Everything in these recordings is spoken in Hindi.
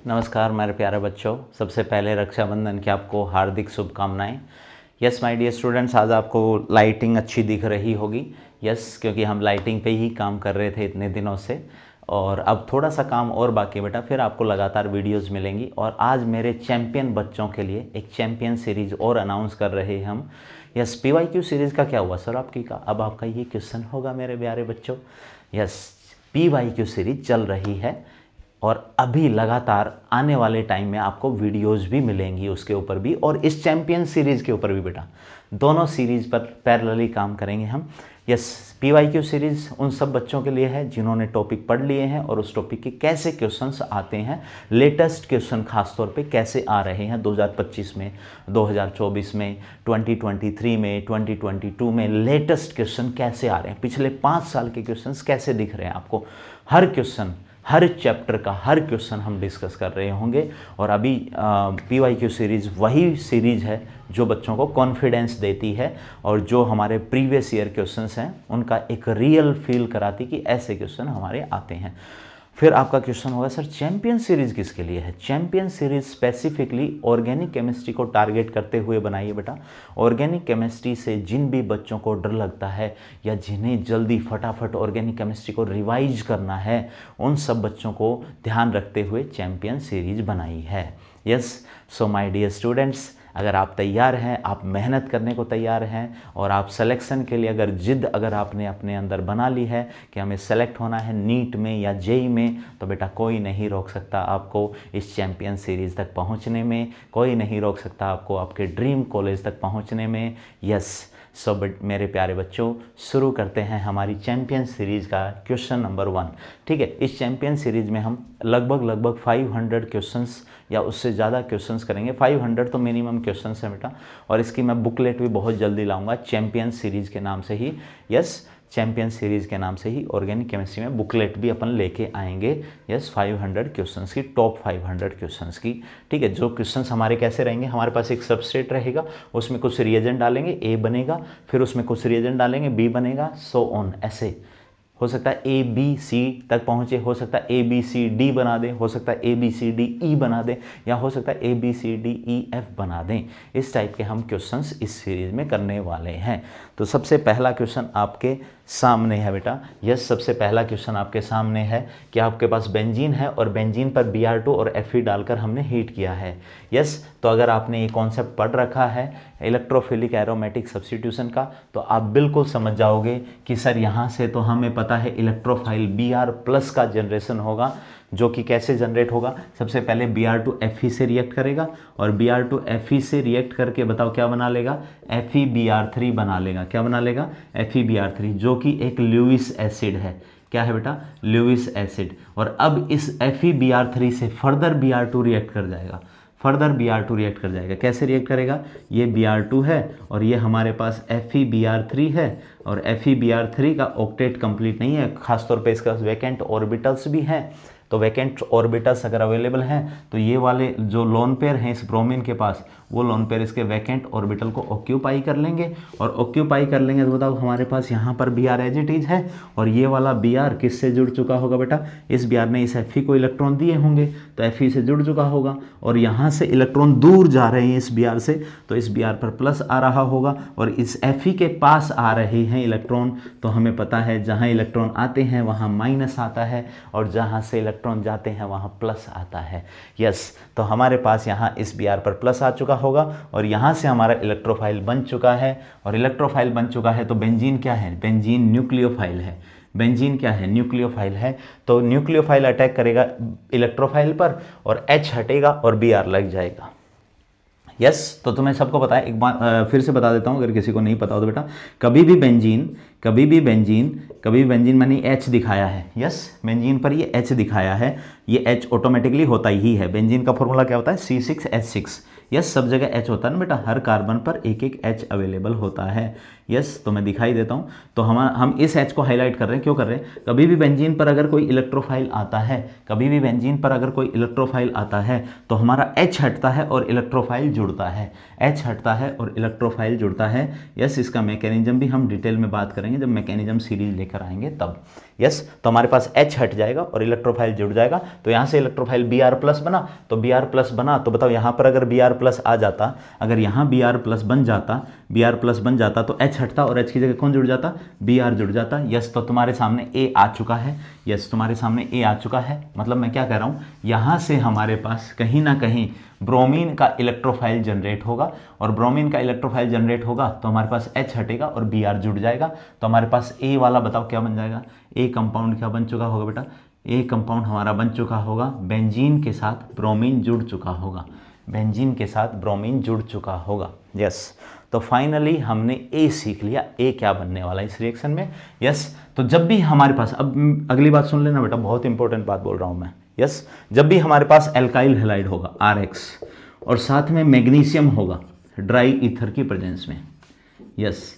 नमस्कार मेरे प्यारे बच्चों, सबसे पहले रक्षाबंधन की आपको हार्दिक शुभकामनाएं। यस माय डियर स्टूडेंट्स, आज आपको लाइटिंग अच्छी दिख रही होगी। यस, क्योंकि हम लाइटिंग पे ही काम कर रहे थे इतने दिनों से और अब थोड़ा सा काम और बाकी बेटा, फिर आपको लगातार वीडियोस मिलेंगी। और आज मेरे चैंपियन बच्चों के लिए एक चैंपियन सीरीज और अनाउंस कर रहे हैं हम। यस, PYQ सीरीज़ का क्या हुआ सर आपकी का? अब आपका ये क्वेश्चन होगा मेरे प्यारे बच्चों। यस, PYQ सीरीज चल रही है और अभी लगातार आने वाले टाइम में आपको वीडियोस भी मिलेंगी उसके ऊपर भी, और इस चैंपियन सीरीज़ के ऊपर भी बेटा। दोनों सीरीज़ पर पैरेलली काम करेंगे हम। यस, PYQ सीरीज़ उन सब बच्चों के लिए है जिन्होंने टॉपिक पढ़ लिए हैं और उस टॉपिक के कैसे क्वेश्चंस आते हैं, लेटेस्ट क्वेश्चन खासतौर पे कैसे आ रहे हैं 2025 में, 2024 में, 2023 में, 2022 में लेटेस्ट क्वेश्चन कैसे आ रहे हैं, पिछले 5 साल के क्वेश्चंस कैसे दिख रहे हैं आपको। हर क्वेश्चन, हर चैप्टर का हर क्वेश्चन हम डिस्कस कर रहे होंगे। और अभी PYQ सीरीज़ वही सीरीज़ है जो बच्चों को कॉन्फिडेंस देती है और जो हमारे प्रीवियस ईयर क्वेश्चंस हैं उनका एक रियल फील कराती कि ऐसे क्वेश्चन हमारे आते हैं। फिर आपका क्वेश्चन होगा सर चैंपियन सीरीज़ किसके लिए है? Champion series specifically organic chemistry को टारगेट करते हुए बनाइए बेटा। ऑर्गेनिक केमिस्ट्री से जिन भी बच्चों को डर लगता है या जिन्हें जल्दी फटाफट ऑर्गेनिक केमिस्ट्री को रिवाइज करना है, उन सब बच्चों को ध्यान रखते हुए चैंपियन सीरीज बनाई है। Yes, so my dear students, अगर आप तैयार हैं, आप मेहनत करने को तैयार हैं और आप सिलेक्शन के लिए अगर जिद अगर आपने अपने अंदर बना ली है कि हमें सेलेक्ट होना है नीट में या जेई में, तो बेटा कोई नहीं रोक सकता आपको इस चैंपियन सीरीज़ तक पहुंचने में, कोई नहीं रोक सकता आपको आपके ड्रीम कॉलेज तक पहुंचने में। यस, सो मेरे प्यारे बच्चों, शुरू करते हैं हमारी चैंपियन सीरीज़ का क्वेश्चन नंबर 1। ठीक है, इस चैंपियन सीरीज़ में हम लगभग 500 क्वेश्चंस या उससे ज़्यादा क्वेश्चंस करेंगे। 500 तो मिनिमम क्वेश्चंस है बेटा, और इसकी मैं बुकलेट भी बहुत जल्दी लाऊंगा चैंपियन सीरीज़ के नाम से ही। यस, चैंपियन सीरीज़ के नाम से ही ऑर्गेनिक केमिस्ट्री में बुकलेट भी अपन लेके आएंगे। यस, 500 क्वेश्चंस की, टॉप 500 क्वेश्चंस की। ठीक है, जो क्वेश्चंस हमारे कैसे रहेंगे, हमारे पास एक सबस्ट्रेट रहेगा, उसमें कुछ रिएजेंट डालेंगे, ए बनेगा, फिर उसमें कुछ रिएजेंट डालेंगे, बी बनेगा, सो ऑन। ऐसे हो सकता है ABC तक पहुँचे, हो सकता है ABCD बना दें, हो सकता है ABCDE बना दें, या हो सकता है ABCDEF बना दें। इस टाइप के हम क्वेश्चंस इस सीरीज़ में करने वाले हैं। तो सबसे पहला क्वेश्चन आपके सामने है बेटा। यस, सबसे पहला क्वेश्चन आपके सामने है कि आपके पास बेंजीन है और बेंजीन पर Br2 और Fe डालकर हमने हीट किया है। यस, तो अगर आपने ये कॉन्सेप्ट पढ़ रखा है इलेक्ट्रोफिलिक एरोमेटिक सब्स्टिट्यूशन का, तो आप बिल्कुल समझ जाओगे कि सर यहाँ से तो हमें पता है इलेक्ट्रोफाइल Br+ का जनरेशन होगा, जो कि कैसे जनरेट होगा। सबसे पहले Br2 Fe से रिएक्ट करेगा और Br2 Fe से रिएक्ट करके बताओ क्या बना लेगा? FeBr3 बना लेगा। क्या बना लेगा? FeBr3, जो कि एक ल्यूइस एसिड है। क्या है बेटा? Lewis acid. और अब इस FeBr3 से फर्दर Br2 रिएक्ट कर जाएगा, फर्दर Br2 रिएक्ट कर जाएगा। कैसे रिएक्ट करेगा? ये Br2 है और ये हमारे पास FeBr3 है, और FeBr3 का ऑक्टेट कंप्लीट नहीं है, खासतौर पे इसका वैकेंट ऑर्बिटल्स भी हैं। तो वैकेंट ऑर्बिटल्स अगर अवेलेबल हैं तो ये वाले जो लोन पेयर हैं इस ब्रोमीन के पास, वो लोन पेयर इसके वैकेंट ऑर्बिटल को ऑक्यूपाई कर लेंगे, और ऑक्यूपाई कर लेंगे तो बताओ हमारे पास यहाँ पर Br एज इट इज है, और ये वाला Br किससे जुड़ चुका होगा बेटा? इस Br ने इस Fe को इलेक्ट्रॉन दिए होंगे तो Fe से जुड़ चुका होगा, और यहाँ से इलेक्ट्रॉन दूर जा रहे हैं इस Br से, तो इस Br पर प्लस आ रहा होगा, और इस Fe के पास आ रहे हैं इलेक्ट्रॉन, तो हमें पता है जहाँ इलेक्ट्रॉन आते हैं वहाँ माइनस आता है, और जहाँ से इलेक्ट्रॉन जाते हैं वहाँ प्लस आता है। यस, तो हमारे पास यहाँ इस Br पर प्लस आ चुका होगा, और यहाँ से हमारा इलेक्ट्रोफाइल बन चुका है, और इलेक्ट्रोफाइल बन चुका है तो बेंजीन क्या है? बेंजीन न्यूक्लियोफाइल है। बेंजीन क्या है? न्यूक्लियोफाइल है। तो न्यूक्लियोफाइल अटैक करेगा इलेक्ट्रोफाइल पर और H हटेगा और Br लग जाएगा। यस, तो तुम्हें सबको पता है, एक बार फिर से बता देता हूँ अगर किसी को नहीं पता हो तो बेटा, कभी भी बेंजीन मैंने H दिखाया है। यस, बेंजीन पर ये H दिखाया है, ये H ऑटोमेटिकली होता ही है। बेंजीन का फॉर्मूला क्या होता है? C6H6। यस, सब जगह H होता है ना बेटा, हर कार्बन पर एक एक H अवेलेबल होता है। यस, तो मैं दिखाई देता हूँ। तो हम इस H को हाईलाइट कर रहे हैं, क्यों कर रहे हैं? कभी भी बेंजीन पर अगर कोई इलेक्ट्रोफाइल आता है, कभी भी बेंजीन पर अगर कोई इलेक्ट्रोफाइल आता है तो हमारा H हटता है और इलेक्ट्रोफाइल जुड़ता है। H हटता है और इलेक्ट्रोफाइल जुड़ता है। यस, इसका मैकेनिज्म भी हम डिटेल में बात करेंगे जब मैकेनिज्म सीरीज लेकर आएंगे तब। यस, तो हमारे पास H हट जाएगा और इलेक्ट्रोफाइल जुड़ जाएगा। तो यहाँ से इलेक्ट्रोफाइल Br प्लस बना, तो Br प्लस बना, तो बताओ यहाँ पर अगर Br प्लस आ जाता, अगर यहाँ Br प्लस बन जाता, Br प्लस बन जाता तो H हटता और H की जगह कौन जुड़ जाता, Br जुड़ जाता। यस, तो तुम्हारे सामने A आ चुका है। यस, तुम्हारे सामने A आ चुका है। मतलब मैं क्या कह रहा हूँ, यहाँ से हमारे पास कहीं ना कहीं ब्रोमीन का इलेक्ट्रोफाइल जनरेट होगा, और ब्रोमीन का इलेक्ट्रोफाइल जनरेट होगा तो हमारे पास H हटेगा और Br जुड़ जाएगा। तो हमारे पास A वाला बताओ क्या बन जाएगा, A कंपाउंड क्या बन चुका होगा बेटा, A कंपाउंड हमारा बन चुका होगा, बेंजीन के साथ ब्रोमीन जुड़ चुका होगा, बेंजीन के साथ ब्रोमीन जुड़ चुका होगा। यस, तो फाइनली हमने A सीख लिया, A क्या बनने वाला है इस रिएक्शन में। यस, तो जब भी हमारे पास, अब अगली बात सुन लेना बेटा, बहुत इंपॉर्टेंट बात बोल रहा हूं मैं। यस, जब भी हमारे पास एल्काइल हैलाइड होगा RX और साथ में मैग्नीशियम होगा ड्राई ईथर की प्रेजेंस में, यस,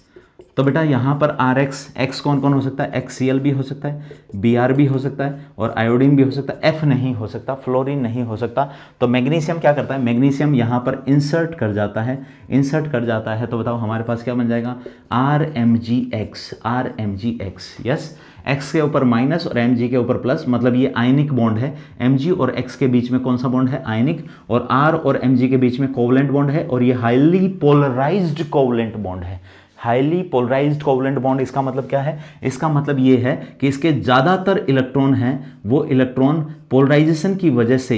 तो बेटा यहाँ पर RX, X कौन कौन हो सकता है, XCl भी हो सकता है, Br भी हो सकता है और आयोडीन भी हो सकता है, F नहीं हो सकता, फ्लोरीन नहीं हो सकता। तो मैग्नीशियम क्या करता है, मैग्नीशियम यहाँ पर इंसर्ट कर जाता है, इंसर्ट कर जाता है, तो बताओ हमारे पास क्या बन जाएगा, RMgX, RMgX। यस, X के ऊपर माइनस और Mg के ऊपर प्लस, मतलब ये आयनिक बॉन्ड है। Mg और X के बीच में कौन सा बॉन्ड है, आयनिक, और R और Mg के बीच में कोवलेंट बॉन्ड है, और ये हाईली पोलराइज्ड कोवलेंट बॉन्ड है। हाईली पोलराइज्ड कोवलेंट बॉन्ड, इसका मतलब क्या है, इसका मतलब ये है कि इसके ज़्यादातर इलेक्ट्रॉन हैं वो इलेक्ट्रॉन पोलराइजेशन की वजह से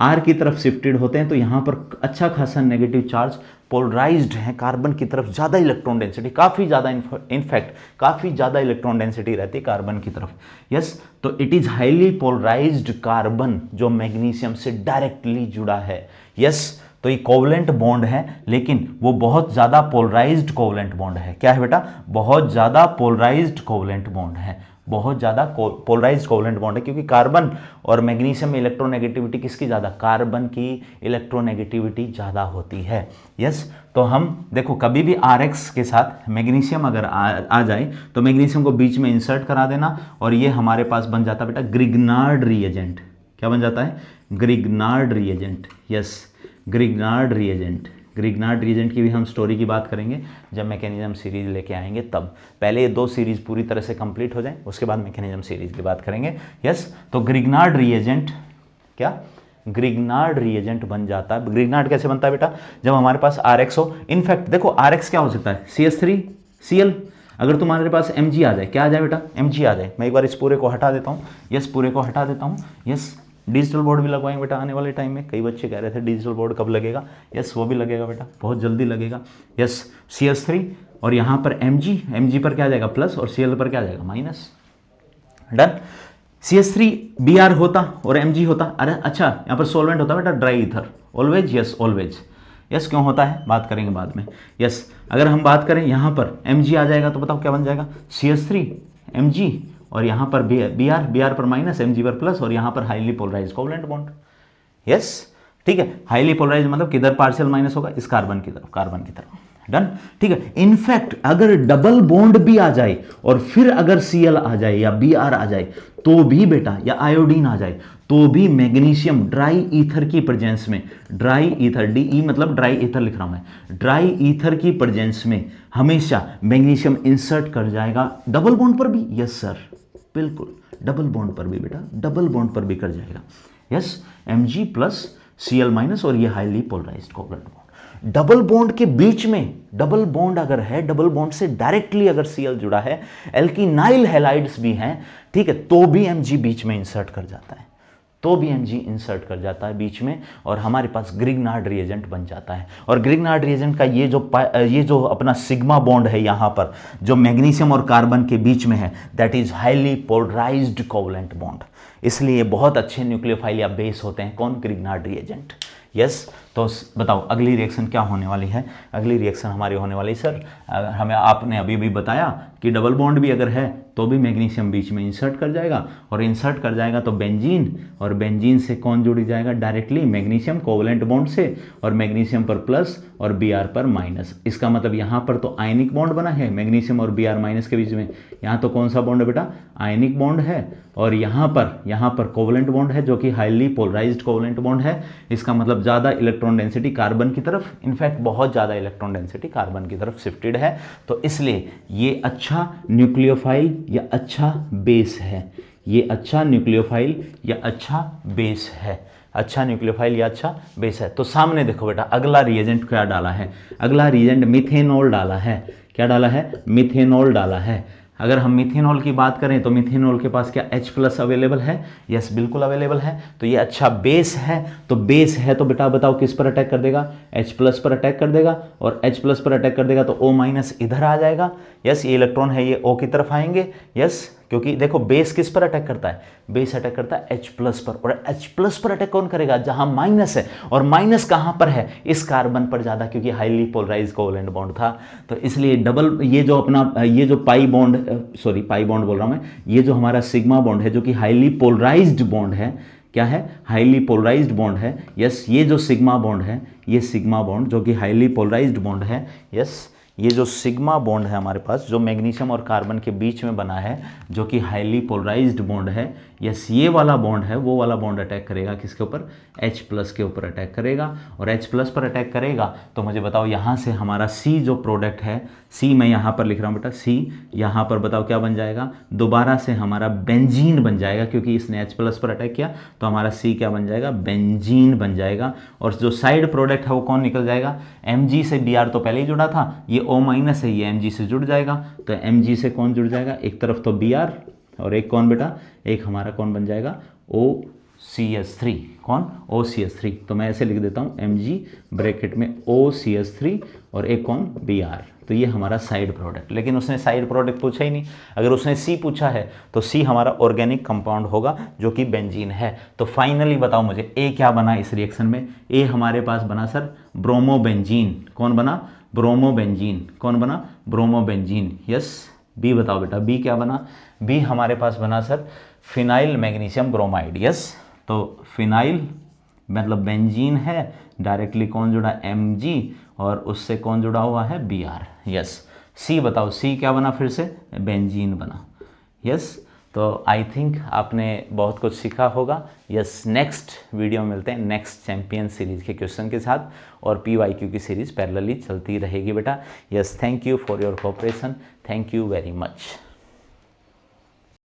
R की तरफ शिफ्टेड होते हैं। तो यहाँ पर अच्छा खासा नेगेटिव चार्ज पोलराइज्ड है, कार्बन की तरफ ज़्यादा इलेक्ट्रॉन डेंसिटी, काफ़ी ज़्यादा, इनफैक्ट काफ़ी ज़्यादा इलेक्ट्रॉन डेंसिटी रहती है कार्बन की तरफ। यस, तो it is highly polarised carbon जो मैग्नीशियम से डायरेक्टली जुड़ा है। यस, तो ये कोवलेंट बॉन्ड है, लेकिन वो बहुत ज़्यादा पोलराइज्ड कोवलेंट बॉन्ड है। क्या है बेटा, बहुत ज़्यादा पोलराइज्ड कोवलेंट बॉन्ड है, बहुत ज़्यादा पोलराइज्ड कोवलेंट बॉन्ड है, क्योंकि कार्बन और मैग्नीशियम में इलेक्ट्रोनेगेटिविटी किसकी ज़्यादा, कार्बन की इलेक्ट्रोनेगेटिविटी ज़्यादा होती है। यस, तो हम देखो कभी भी RX के साथ मैग्नीशियम अगर आ जाए तो मैग्नीशियम को बीच में इंसर्ट करा देना, और ये हमारे पास बन जाता बेटा ग्रिग्नार्ड रिएजेंट। क्या बन जाता है, Grignard reagent. Yes, Grignard reagent. Grignard reagent की भी हम स्टोरी की बात करेंगे जब मैकेनिज्म सीरीज लेके आएंगे तब। पहले ये दो सीरीज पूरी तरह से कंप्लीट हो जाए, उसके बाद मैकेनिज्म सीरीज की बात करेंगे। यस, तो ग्रिग्नार्ड रिएजेंट, क्या ग्रिग्नार्ड रिएजेंट बन जाता है। ग्रिग्नार्ड कैसे बनता है बेटा, जब हमारे पास RX हो। इनफैक्ट देखो RX क्या हो सकता है, CH3Cl। अगर तुम्हारे पास Mg आ जाए, क्या आ जाए बेटा, Mg आ जाए। मैं एक बार इस पूरे को हटा देता हूँ। यस, पूरे को हटा देता हूँ। यस, डिजिटल बोर्ड भी लगवाएंगे बेटा आने वाले टाइम में। कई बच्चे कह रहे थे डिजिटल बोर्ड कब लगेगा। यस, वो भी लगेगा बेटा, बहुत जल्दी लगेगा। यस, CH3 और यहाँ पर Mg पर क्या आ जाएगा प्लस, और Cl पर क्या आ जाएगा माइनस। डन। CH3 Br होता और Mg होता। अरे अच्छा, यहाँ पर सोलवेंट होता बेटा dry ether, always. Yes, always. Yes, क्यों होता है बात करेंगे बाद में। यस, अगर हम बात करें यहाँ पर Mg आ जाएगा तो बताओ क्या बन जाएगा, CH3 Mg, और यहाँ पर Br पर माइनस, Mg पर प्लस, और यहाँ पर highly polarised covalent bond. Yes, ठीक है, हाईली पोलराइज्ड मतलब किधर पार्शियल माइनस होगा, इस कार्बन की तरफ, कार्बन की तरफ। डन, ठीक है। इनफैक्ट अगर डबल बॉन्ड भी आ जाए और फिर अगर Cl आ जाए या Br आ जाए तो भी बेटा, या आयोडीन आ जाए तो भी मैग्नीशियम ड्राई ईथर की प्रेजेंस में, ड्राई ईथर, DE मतलब ड्राई ईथर लिख रहा हूं मैं, ड्राई ईथर की प्रेजेंस में हमेशा मैग्नीशियम इंसर्ट कर जाएगा। डबल बॉन्ड पर भी, यस सर, बिल्कुल डबल बॉन्ड पर भी बेटा, डबल बॉन्ड पर भी कर जाएगा। Yes, Mg plus Cl minus, और ये highly polarised covalent bond. Double bond के बीच में, डबल बॉन्ड अगर है, डबल बॉन्ड से डायरेक्टली अगर Cl जुड़ा है, एल्किनाइल हैलाइड्स भी हैं, ठीक है, तो भी Mg बीच में इंसर्ट कर जाता है, तो भी Mg इंसर्ट कर जाता है बीच में, और हमारे पास ग्रिग्नार्ड रिएजेंट बन जाता है। और ग्रिग्नार्ड रिएजेंट का ये जो अपना सिग्मा बॉन्ड है यहाँ पर, जो मैग्नीशियम और कार्बन के बीच में है, that is highly polarised covalent bond. इसलिए बहुत अच्छे न्यूक्लियोफाइल या बेस होते हैं कौन, ग्रिग्नार्ड रिएजेंट। यस, तो बताओ अगली रिएक्शन क्या होने वाली है। अगली रिएक्शन हमारी होने वाली, सर हमें आपने अभी भी बताया कि डबल बॉन्ड भी अगर है तो भी मैग्नीशियम बीच में इंसर्ट कर जाएगा, और इंसर्ट कर जाएगा तो बेंजीन, और बेंजीन से कौन जुड़ी जाएगा डायरेक्टली, मैग्नीशियम कोवलेंट बॉन्ड से, और मैग्नीशियम पर प्लस और Br पर माइनस। इसका मतलब यहाँ पर तो आयनिक बॉन्ड बना है मैग्नीशियम और Br माइनस के बीच में, यहाँ तो कौन सा बॉन्ड है बेटा, आयनिक बॉन्ड है, और यहाँ पर कोवलेंट बॉन्ड है जो कि हाईली पोलराइज्ड कोवलेंट बॉन्ड है। इसका मतलब ज़्यादा इलेक्ट्रॉन डेंसिटी कार्बन की तरफ, इनफैक्ट बहुत ज़्यादा इलेक्ट्रॉन डेंसिटी कार्बन की तरफ शिफ्टेड है। तो इसलिए ये अच्छा न्यूक्लियोफाइल या अच्छा बेस है, ये अच्छा न्यूक्लियोफाइल या अच्छा बेस है, अच्छा न्यूक्लियोफाइल या अच्छा बेस है। तो सामने देखो बेटा, अगला रिएजेंट क्या डाला है, अगला रिएजेंट मिथेनॉल डाला है। क्या डाला है? मिथेनॉल डाला है। अगर हम मिथेनॉल की बात करें तो मिथेनॉल के पास क्या H+ अवेलेबल है? यस, बिल्कुल अवेलेबल है। तो ये अच्छा बेस है। तो बेस है तो बेटा बताओ किस पर अटैक कर देगा? H+ पर अटैक कर देगा, और H+ पर अटैक कर देगा तो O- इधर आ जाएगा। यस, ये इलेक्ट्रॉन है ये O की तरफ आएंगे। यस, क्योंकि देखो बेस किस पर अटैक करता है? बेस अटैक करता है H+ पर, और H+ पर अटैक कौन करेगा? जहां माइनस है, और माइनस कहां पर है? इस कार्बन पर ज्यादा, क्योंकि हाईली पोलराइज्ड कोवलेंट बॉन्ड था। तो इसलिए डबल, ये जो अपना ये जो pi bond, sorry pi bond बोल रहा हूं मैं, ये जो हमारा सिग्मा बॉन्ड है जो कि हाईली पोलराइज्ड बॉन्ड है, क्या है? हाईली पोलराइज्ड बॉन्ड है। यस, ये जो सिग्मा बॉन्ड है, ये सिग्मा बॉन्ड जो कि हाईली पोलराइज्ड बॉन्ड है। यस, ये जो सिग्मा बॉन्ड है हमारे पास, जो मैग्नीशियम और कार्बन के बीच में बना है, जो कि हाईली पोलराइज्ड बॉन्ड है, यस, ये वाला बॉन्ड है, वो वाला बॉन्ड अटैक करेगा किसके ऊपर? H+ के ऊपर अटैक करेगा। और H+ पर अटैक करेगा तो मुझे बताओ यहाँ से हमारा C जो प्रोडक्ट है, C मैं यहाँ पर लिख रहा हूँ बेटा, C यहाँ पर बताओ क्या बन जाएगा? दोबारा से हमारा बेंजीन बन जाएगा, क्योंकि इसने H+ पर अटैक किया तो हमारा C क्या बन जाएगा? बेंजीन बन जाएगा। और जो साइड प्रोडक्ट है वो कौन निकल जाएगा? Mg से Br तो पहले ही जुड़ा था, ये O- है, ये Mg से जुड़ जाएगा। तो Mg से कौन जुड़ जाएगा? एक तरफ तो Br, और एक कौन बेटा? एक हमारा कौन बन जाएगा? OCH3। कौन? OCH3। तो मैं ऐसे लिख देता हूँ, Mg ब्रैकेट में OCH3 और एक कौन? Br। तो ये हमारा साइड प्रोडक्ट। लेकिन उसने साइड प्रोडक्ट पूछा ही नहीं। अगर उसने C पूछा है तो C हमारा ऑर्गेनिक कंपाउंड होगा जो कि बेंजीन है। तो फाइनली बताओ मुझे A क्या बना इस रिएक्शन में? A हमारे पास बना सर ब्रोमोबेंजीन। कौन बना? ब्रोमोबेंजीन। कौन बना? ब्रोमोबेंजीन। यस। B बताओ बेटा, B क्या बना? B हमारे पास बना sir phenyl magnesium bromide. Yes, तो फिनाइल मतलब बेंजीन है, डायरेक्टली कौन जुड़ा? Mg, और उससे कौन जुड़ा हुआ है? Br। यस। C बताओ, C क्या बना? फिर से बेंजीन बना। यस, तो आई थिंक आपने बहुत कुछ सीखा होगा। यस, नेक्स्ट वीडियो में मिलते हैं नेक्स्ट चैंपियन सीरीज के क्वेश्चन के साथ, और PYQ की सीरीज पैरेलली चलती रहेगी बेटा। Yes, thank you for your cooperation, thank you very much.